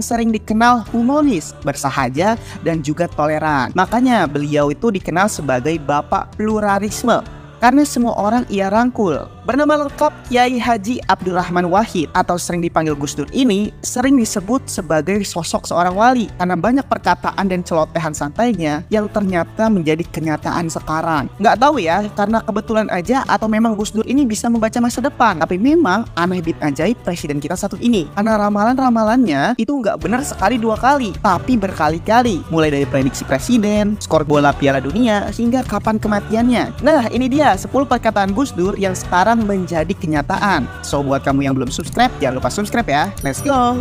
sering dikenal humoris, bersahaja, dan juga toleran. Makanya beliau itu dikenal sebagai Bapak Pluralisme, karena semua orang ia rangkul. Bernama lengkap Kiai Haji Abdurrahman Wahid atau sering dipanggil Gus Dur ini sering disebut sebagai sosok seorang wali karena banyak perkataan dan celotehan santainya yang ternyata menjadi kenyataan sekarang. Nggak tahu ya, karena kebetulan aja atau memang Gus Dur ini bisa membaca masa depan. Tapi memang aneh bit ajaib presiden kita satu ini, karena ramalan-ramalannya itu nggak benar sekali dua kali, tapi berkali-kali. Mulai dari prediksi presiden, skor bola Piala Dunia, hingga kapan kematiannya. Nah, ini dia 10 perkataan Gus Dur yang sekarang menjadi kenyataan. So, buat kamu yang belum subscribe, jangan lupa subscribe ya. Let's go!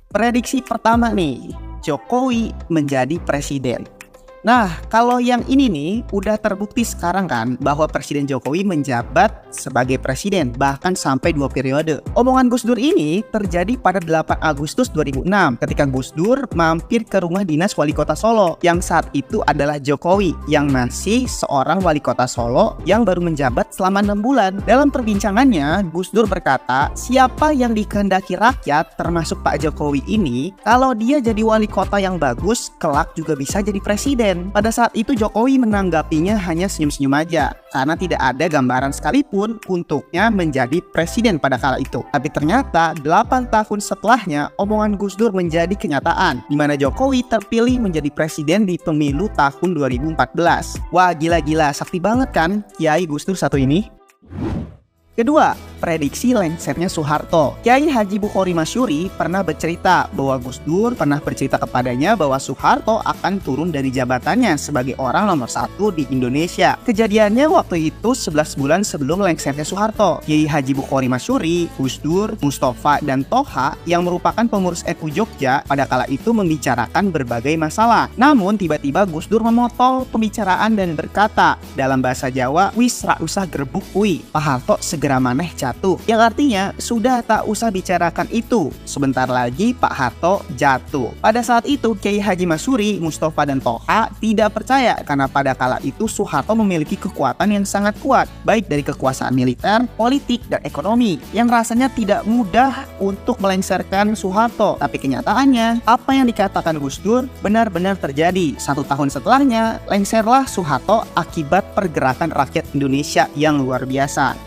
Prediksi pertama nih, Jokowi menjadi presiden. Nah, kalau yang ini nih udah terbukti sekarang kan bahwa Presiden Jokowi menjabat sebagai presiden bahkan sampai 2 periode. Omongan Gus Dur ini terjadi pada 8 Agustus 2006 ketika Gus Dur mampir ke rumah dinas wali kota Solo yang saat itu adalah Jokowi yang masih seorang wali kota Solo yang baru menjabat selama 6 bulan. Dalam perbincangannya, Gus Dur berkata, siapa yang dikehendaki rakyat termasuk Pak Jokowi ini, kalau dia jadi wali kota yang bagus, kelak juga bisa jadi presiden. Pada saat itu Jokowi menanggapinya hanya senyum-senyum aja karena tidak ada gambaran sekalipun untuknya menjadi presiden pada kala itu. Tapi ternyata 8 tahun setelahnya omongan Gus Dur menjadi kenyataan, di mana Jokowi terpilih menjadi presiden di pemilu tahun 2014. Wah, gila-gila, sakti banget kan Kiai Gus Dur satu ini. Kedua, prediksi lengsernya Soeharto. Kiai Haji Bukhari Masyuri pernah bercerita bahwa Gus Dur pernah bercerita kepadanya bahwa Soeharto akan turun dari jabatannya sebagai orang nomor 1 di Indonesia. Kejadiannya waktu itu 11 bulan sebelum lengsernya Soeharto. Kiai Haji Bukhari Masyuri, Gus Dur, Mustafa, dan Toha yang merupakan pengurus NU Jogja pada kala itu membicarakan berbagai masalah. Namun tiba-tiba Gus Dur memotong pembicaraan dan berkata dalam bahasa Jawa, "Wis ra usah gerbuk kuwi, Pak Harto segera maneh jatuh," yang artinya sudah tak usah bicarakan itu, sebentar lagi Pak Harto jatuh. Pada saat itu Kiai Haji Masyuri, Mustafa, dan Toha tidak percaya karena pada kala itu Soeharto memiliki kekuatan yang sangat kuat, baik dari kekuasaan militer, politik, dan ekonomi, yang rasanya tidak mudah untuk melengsarkan Soeharto. Tapi kenyataannya apa yang dikatakan Gus Dur benar-benar terjadi. 1 tahun setelahnya lengserlah Soeharto akibat pergerakan rakyat Indonesia yang luar biasa.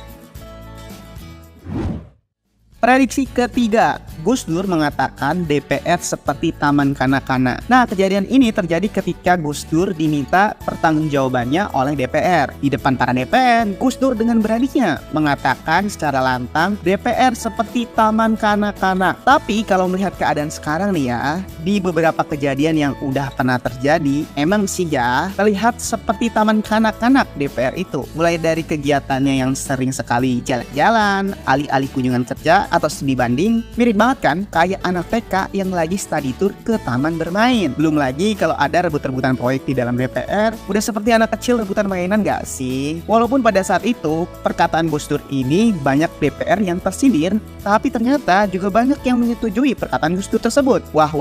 Prediksi ketiga, Gus Dur mengatakan DPR seperti taman kanak-kanak. Nah, kejadian ini terjadi ketika Gus Dur diminta pertanggungjawabannya oleh DPR. Di depan para DPR, Gus Dur dengan beraninya mengatakan secara lantang DPR seperti taman kanak-kanak. Tapi kalau melihat keadaan sekarang nih ya, di beberapa kejadian yang udah pernah terjadi, emang sih ya terlihat seperti taman kanak-kanak DPR itu. Mulai dari kegiatannya yang sering sekali jalan-jalan, alih-alih kunjungan kerja, atau studi banding, mirip banget kan kayak anak TK yang lagi study tour ke taman bermain. Belum lagi kalau ada rebut-rebutan proyek di dalam DPR, udah seperti anak kecil rebutan mainan gak sih? Walaupun pada saat itu perkataan Gus Dur ini banyak DPR yang tersindir, tapi ternyata juga banyak yang menyetujui perkataan Gus Dur tersebut. Wah,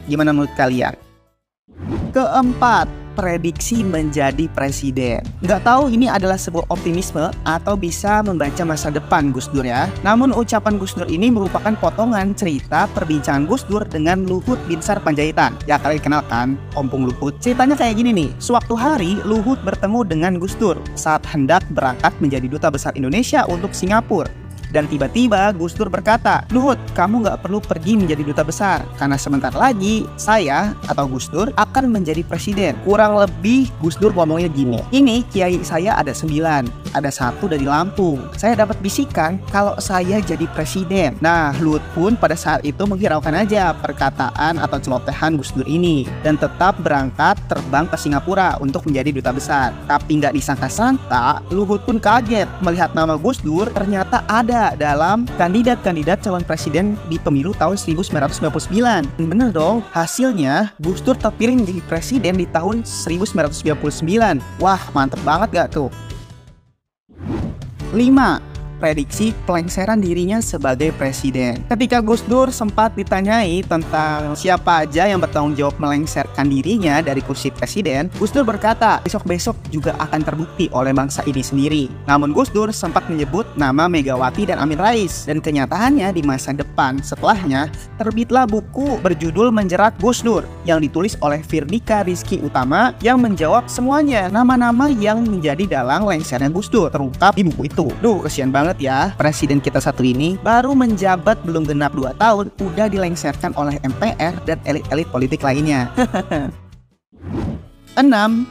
gimana menurut kalian? Keempat, prediksi menjadi presiden. Nggak tahu ini adalah sebuah optimisme atau bisa membaca masa depan Gus Dur ya. Namun ucapan Gus Dur ini merupakan potongan cerita perbincangan Gus Dur dengan Luhut Binsar Panjaitan. Ya, kalian kenal kan Ompong Luhut? Ceritanya kayak gini nih. Suatu hari Luhut bertemu dengan Gus Dur saat hendak berangkat menjadi duta besar Indonesia untuk Singapura. Dan tiba-tiba Gus Dur berkata, "Luhut, kamu gak perlu pergi menjadi duta besar, karena sebentar lagi saya atau Gus Dur akan menjadi presiden." Kurang lebih Gus Dur ngomongnya gini, "Ini kiai saya ada 9, ada 1 dari Lampung. Saya dapat bisikan kalau saya jadi presiden." Nah, Luhut pun pada saat itu menghiraukan aja perkataan atau celotehan Gus Dur ini dan tetap berangkat terbang ke Singapura untuk menjadi duta besar. Tapi gak disangka-sangka, Luhut pun kaget melihat nama Gus Dur ternyata ada dalam kandidat-kandidat calon presiden di pemilu tahun 1999. Bener dong, hasilnya Gus Dur terpilih menjadi presiden di tahun 1999. Wah, mantep banget gak tuh? 5. memprediksi pelengseran dirinya sebagai presiden. Ketika Gus Dur sempat ditanyai tentang siapa aja yang bertanggung jawab melengsarkan dirinya dari kursi presiden, Gus Dur berkata, besok-besok juga akan terbukti oleh bangsa ini sendiri. Namun Gus Dur sempat menyebut nama Megawati dan Amin Rais, dan kenyataannya di masa depan setelahnya terbitlah buku berjudul Menjerat Gus Dur yang ditulis oleh Firdika Rizky Utama yang menjawab semuanya nama-nama yang menjadi dalang lengsernya Gus Dur terungkap di buku itu. Duh, kesian banget ya, presiden kita satu ini baru menjabat belum genap 2 tahun udah dilengserkan oleh MPR dan elit-elit politik lainnya. 6.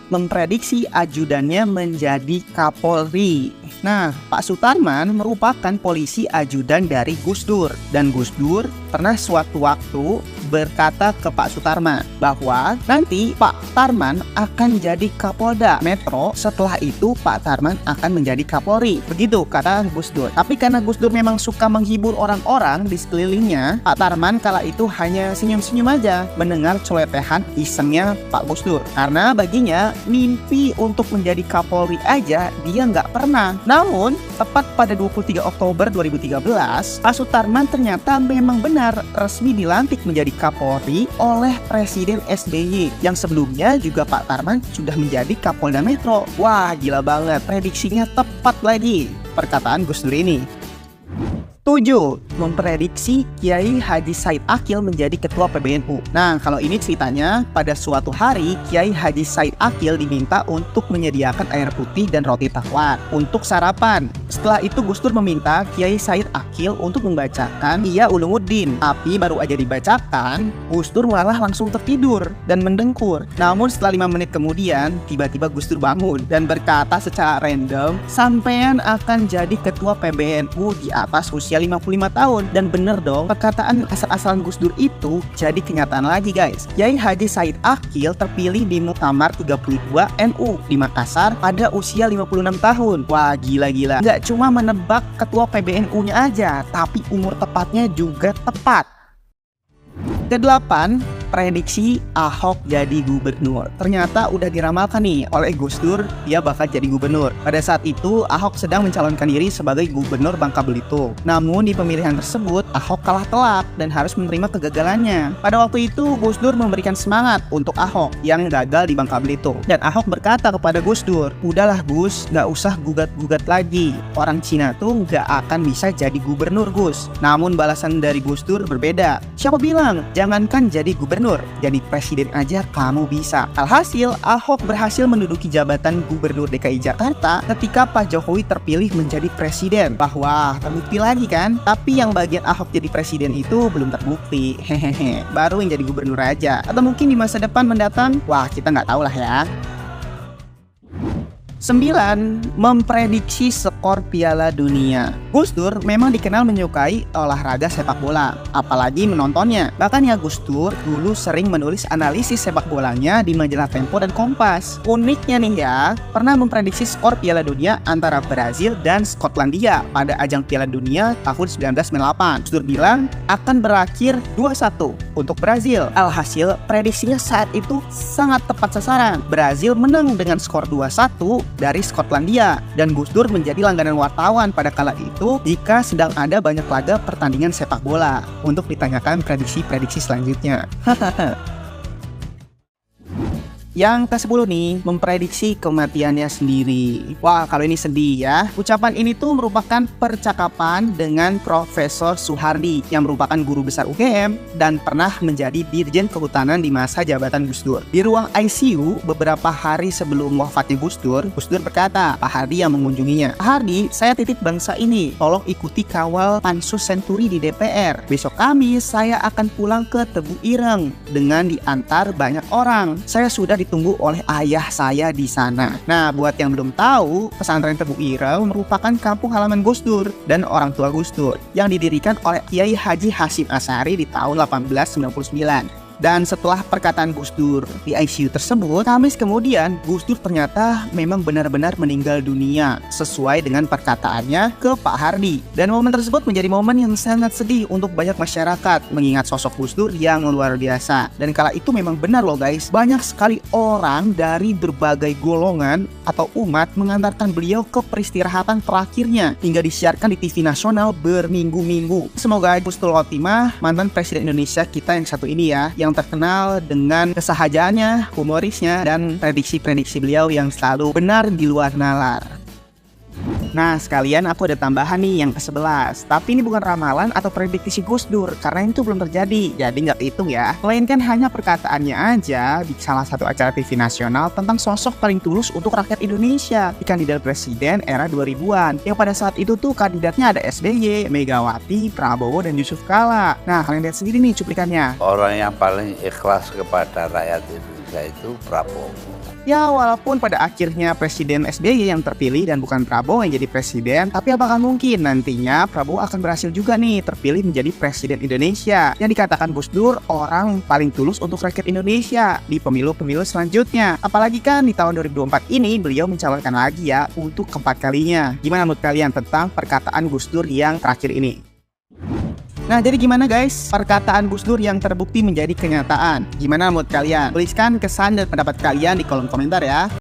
Memprediksi ajudannya menjadi Kapolri. Nah, Pak Sutarman merupakan polisi ajudan dari Gus Dur, dan Gus Dur pernah suatu waktu berkata ke Pak Sutarman bahwa nanti Pak Tarman akan jadi Kapolda Metro, setelah itu Pak Tarman akan menjadi Kapolri. Begitu kata Gus Dur. Tapi karena Gus Dur memang suka menghibur orang-orang di sekelilingnya, Pak Tarman kala itu hanya senyum-senyum aja mendengar celotehan isengnya Pak Gus Dur. Karena baginya mimpi untuk menjadi Kapolri aja dia nggak pernah. Namun tepat pada 23 Oktober 2013, Pak Sutarman ternyata memang benar resmi dilantik menjadi Kapolri oleh Presiden SBY, yang sebelumnya juga Pak Tarman sudah menjadi Kapolda Metro. Wah, gila banget, prediksinya tepat lagi perkataan Gus Dur ini. 7. Memprediksi Kiai Haji Said Akil menjadi Ketua PBNU. Nah, kalau ini ceritanya, pada suatu hari Kiai Haji Said Akil diminta untuk menyediakan air putih dan roti tawar untuk sarapan. Setelah itu Gus Dur meminta Kiai Said Akil untuk membacakan Ihya Ulumuddin. Tapi baru aja dibacakan, Gus Dur malah langsung tertidur dan mendengkur. Namun setelah 5 menit kemudian, tiba-tiba Gus Dur bangun dan berkata secara random, "Sampean akan jadi Ketua PBNU di atas usia 55 tahun." Dan bener dong, perkataan asal-asalan Gus Dur itu jadi kenyataan lagi guys. Kiai Haji Said Akil terpilih di Muktamar 32 NU di Makassar pada usia 56 tahun. Wah, gila-gila. Nggak cuma menebak ketua PBNU-nya aja, tapi umur tepatnya juga tepat. Ke-8, prediksi Ahok jadi gubernur. Ternyata udah diramalkan nih oleh Gus Dur, dia bakal jadi gubernur. Pada saat itu Ahok sedang mencalonkan diri sebagai gubernur Bangka Belitung. Namun di pemilihan tersebut Ahok kalah telak dan harus menerima kegagalannya. Pada waktu itu Gus Dur memberikan semangat untuk Ahok yang gagal di Bangka Belitung. Dan Ahok berkata kepada Gus Dur, "Udahlah Gus, gak usah gugat-gugat lagi. Orang Cina tuh gak akan bisa jadi gubernur Gus." Namun balasan dari Gus Dur berbeda. "Siapa bilang? Jangankan jadi gubernur, jadi presiden aja kamu bisa." Alhasil, Ahok berhasil menduduki jabatan gubernur DKI Jakarta ketika Pak Jokowi terpilih menjadi presiden. Wah, terbukti lagi kan? Tapi yang bagian Ahok jadi presiden itu belum terbukti. Hehehe, baru yang jadi gubernur aja. Atau mungkin di masa depan mendatang, wah kita nggak tahu lah ya. 9. Memprediksi skor Piala Dunia. Gus Dur memang dikenal menyukai olahraga sepak bola, apalagi menontonnya. Bahkan ya Gus Dur dulu sering menulis analisis sepak bolanya di majalah Tempo dan Kompas. Uniknya nih ya, pernah memprediksi skor Piala Dunia antara Brazil dan Skotlandia pada ajang Piala Dunia tahun 1998. Gus Dur bilang akan berakhir 2-1 untuk Brazil. Alhasil, prediksinya saat itu sangat tepat sasaran. Brazil menang dengan skor 2-1 dari Skotlandia, dan Gus Dur menjadi langganan wartawan pada kala itu jika sedang ada banyak laga pertandingan sepak bola untuk ditanyakan prediksi-prediksi selanjutnya. Yang ke-10 nih, memprediksi kematiannya sendiri. Wah, kalau ini sedih ya. Ucapan ini tuh merupakan percakapan dengan Profesor Soehardi yang merupakan guru besar UGM dan pernah menjadi Dirjen Kehutanan di masa jabatan Gus Dur. Di ruang ICU beberapa hari sebelum wafatnya Gus Dur berkata, Pak Hardi yang mengunjunginya, "Pak Hardi, saya titip bangsa ini, tolong ikuti kawal Pansus Senturi di DPR. Besok Kamis saya akan pulang ke Tebu Ireng dengan diantar banyak orang. Saya sudah ditunggu oleh ayah saya di sana." Nah, buat yang belum tahu, pesantren Tebu Ireng merupakan kampung halaman Gus Dur dan orang tua Gus Dur yang didirikan oleh Kiai Haji Hasyim Asy'ari di tahun 1899. Dan setelah perkataan Gus Dur di ICU tersebut, Kamis kemudian Gus Dur ternyata memang benar-benar meninggal dunia sesuai dengan perkataannya ke Pak Hardy. Dan momen tersebut menjadi momen yang sangat sedih untuk banyak masyarakat mengingat sosok Gus Dur yang luar biasa. Dan kala itu memang benar loh guys, banyak sekali orang dari berbagai golongan atau umat mengantarkan beliau ke peristirahatan terakhirnya hingga disiarkan di TV nasional berminggu-minggu. Semoga husnul khotimah mantan Presiden Indonesia kita yang satu ini ya, yang terkenal dengan kesahajaannya, humorisnya, dan prediksi-prediksi beliau yang selalu benar di luar nalar. Nah, sekalian aku ada tambahan nih yang ke-11. Tapi ini bukan ramalan atau prediksi Gus Dur, karena itu belum terjadi, jadi nggak dihitung ya. Melainkan hanya perkataannya aja di salah satu acara TV nasional tentang sosok paling tulus untuk rakyat Indonesia di kandidat presiden era 2000-an. Yang pada saat itu tuh kandidatnya ada SBY, Megawati, Prabowo, dan Yusuf Kala. Nah, kalian lihat sendiri nih cuplikannya. Orang yang paling ikhlas kepada rakyat Indonesia itu Prabowo. Ya, walaupun pada akhirnya Presiden SBY yang terpilih dan bukan Prabowo yang jadi presiden, tapi apakah mungkin nantinya Prabowo akan berhasil juga nih terpilih menjadi Presiden Indonesia? Yang dikatakan Gus Dur orang paling tulus untuk rakyat Indonesia di pemilu-pemilu selanjutnya. Apalagi kan di tahun 2024 ini beliau mencalonkan lagi ya untuk keempat kalinya. Gimana menurut kalian tentang perkataan Gus Dur yang terakhir ini? Nah, jadi gimana guys perkataan Gus Dur yang terbukti menjadi kenyataan? Gimana menurut kalian? Tuliskan kesan dan pendapat kalian di kolom komentar ya.